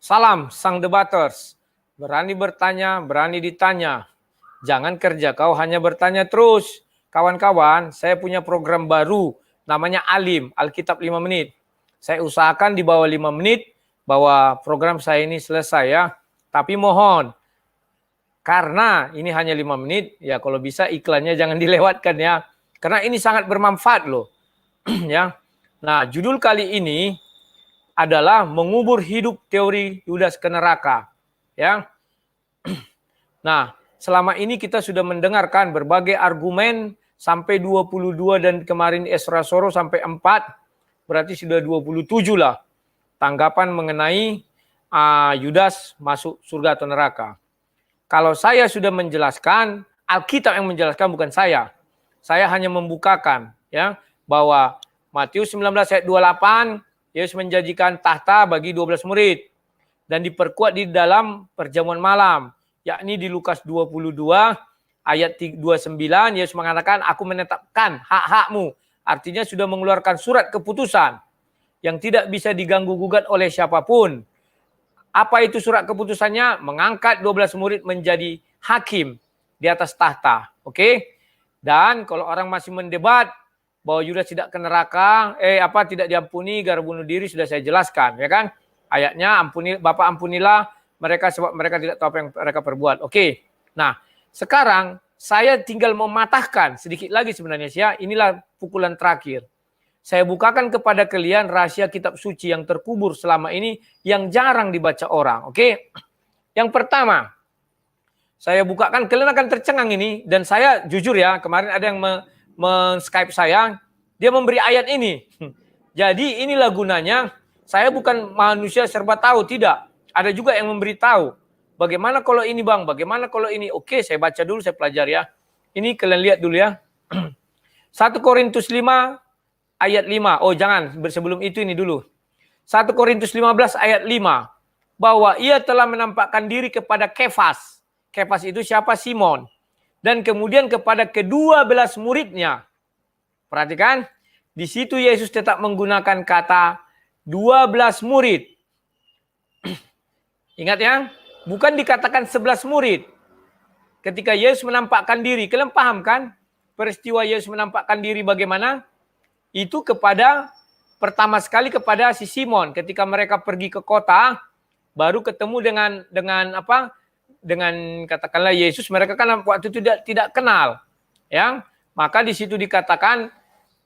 Salam sang debaters. Berani bertanya, berani ditanya. Jangan kerja kau hanya bertanya terus. Kawan-kawan, saya punya program baru. Namanya Alim, Alkitab 5 menit. Saya usahakan di bawah 5 menit bahwa program saya ini selesai ya. Tapi mohon, karena ini hanya 5 menit, ya kalau bisa iklannya jangan dilewatkan ya. Karena ini sangat bermanfaat loh. Ya. Nah, judul kali ini adalah mengubur hidup teori Yudas ke neraka. Ya. Nah, selama ini kita sudah mendengarkan berbagai argumen sampai 22 dan kemarin Esra Soro sampai 4, berarti sudah 27 lah tanggapan mengenai Yudas masuk surga atau neraka. Kalau saya sudah menjelaskan, Alkitab yang menjelaskan bukan saya. Saya hanya membukakan ya bahwa Matius 19 ayat 28 Yesus menjanjikan tahta bagi 12 murid dan diperkuat di dalam perjamuan malam, yakni di Lukas 22 ayat 29 Yesus mengatakan aku menetapkan hak-hakmu, artinya sudah mengeluarkan surat keputusan yang tidak bisa diganggu-gugat oleh siapapun. Apa itu surat keputusannya? Mengangkat 12 murid menjadi hakim di atas tahta. Oke? Dan kalau orang masih mendebat bahwa Yudas tidak ke neraka, tidak diampuni gara bunuh diri, sudah saya jelaskan, ya kan? Ayatnya ampuni Bapak ampunilah mereka sebab mereka tidak tahu apa yang mereka perbuat. Oke. Nah, sekarang saya tinggal mematahkan sedikit lagi sebenarnya ya. Inilah pukulan terakhir. Saya bukakan kepada kalian rahasia kitab suci yang terkubur selama ini yang jarang dibaca orang. Oke? Yang pertama, saya bukakan, kalian akan tercengang ini. Dan saya jujur ya, kemarin ada yang men-Skype saya, dia memberi ayat ini. Jadi inilah gunanya, saya bukan manusia serba tahu, tidak. Ada juga yang memberitahu. Bagaimana kalau ini bang, bagaimana kalau ini. Oke, saya baca dulu, saya pelajari ya. Ini kalian lihat dulu ya. 1 Korintus 5 ayat 5. Oh jangan, sebelum itu ini dulu. 1 Korintus 15 ayat 5. Bahwa ia telah menampakkan diri kepada Kefas. Kefas itu siapa? Simon. Dan kemudian kepada ke-12 muridnya. Perhatikan, di situ Yesus tetap menggunakan kata 12 murid. Ingat ya, bukan dikatakan 11 murid. Ketika Yesus menampakkan diri, kalian paham kan? Peristiwa Yesus menampakkan diri bagaimana? Itu kepada pertama sekali kepada si Simon ketika mereka pergi ke kota, baru ketemu dengan katakanlah Yesus, mereka kan waktu itu tidak kenal, ya. Maka di situ dikatakan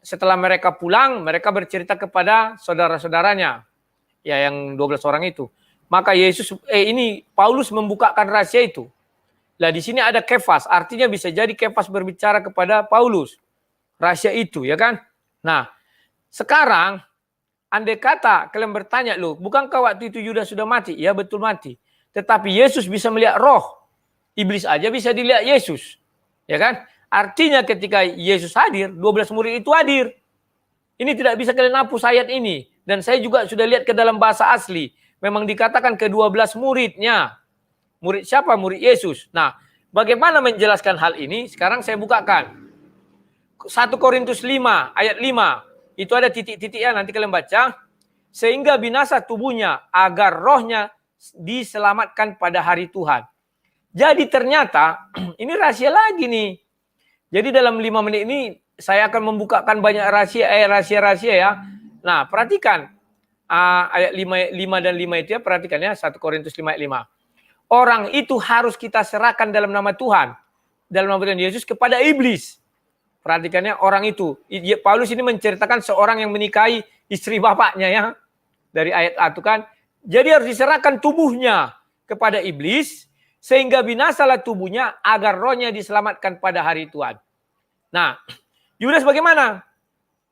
setelah mereka pulang, mereka bercerita kepada saudara-saudaranya, ya yang 12 orang itu. Maka Paulus membukakan rahasia itu. Lah di sini ada Kefas, artinya bisa jadi Kefas berbicara kepada Paulus rahasia itu, ya kan? Nah, sekarang andai kata kalian bertanya, loh, bukankah waktu itu Yudas sudah mati? Ya betul mati. Tetapi Yesus bisa melihat roh. Iblis aja bisa dilihat Yesus. Ya kan? Artinya ketika Yesus hadir, 12 murid itu hadir. Ini tidak bisa kalian hapus ayat ini. Dan saya juga sudah lihat ke dalam bahasa asli. Memang dikatakan ke-12 muridnya. Murid siapa? Murid Yesus. Nah, bagaimana menjelaskan hal ini? Sekarang saya bukakan. 1 Korintus 5 ayat 5. Itu ada titik-titik ya, nanti kalian baca. Sehingga binasa tubuhnya agar rohnya diselamatkan pada hari Tuhan. Jadi ternyata ini rahasia lagi nih. Jadi dalam 5 menit ini saya akan membukakan banyak rahasia-rahasia ya. Nah, perhatikan ayat 5 dan 5 itu ya, perhatikan ya, 1 Korintus 5 ayat 5. Orang itu harus kita serahkan dalam nama Tuhan, dalam nama Tuhan Yesus kepada iblis. Perhatikannya orang itu. Paulus ini menceritakan seorang yang menikahi istri bapaknya ya. Dari ayat 1 kan. Jadi harus diserahkan tubuhnya kepada iblis. Sehingga binasalah tubuhnya agar rohnya diselamatkan pada hari Tuhan. Nah, Yudas bagaimana?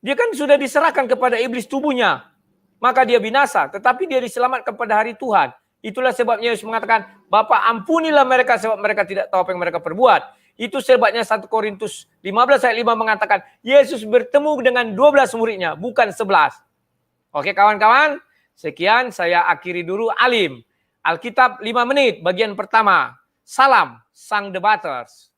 Dia kan sudah diserahkan kepada iblis tubuhnya. Maka dia binasa. Tetapi dia diselamatkan pada hari Tuhan. Itulah sebabnya Yesus mengatakan, Bapa ampunilah mereka sebab mereka tidak tahu apa yang mereka perbuat. Itu sebabnya 1 Korintus 15 ayat 5 mengatakan, Yesus bertemu dengan 12 muridnya, bukan 11. Oke kawan-kawan, sekian saya akhiri dulu Alim. Alkitab 5 menit, bagian pertama. Salam, sang debaters.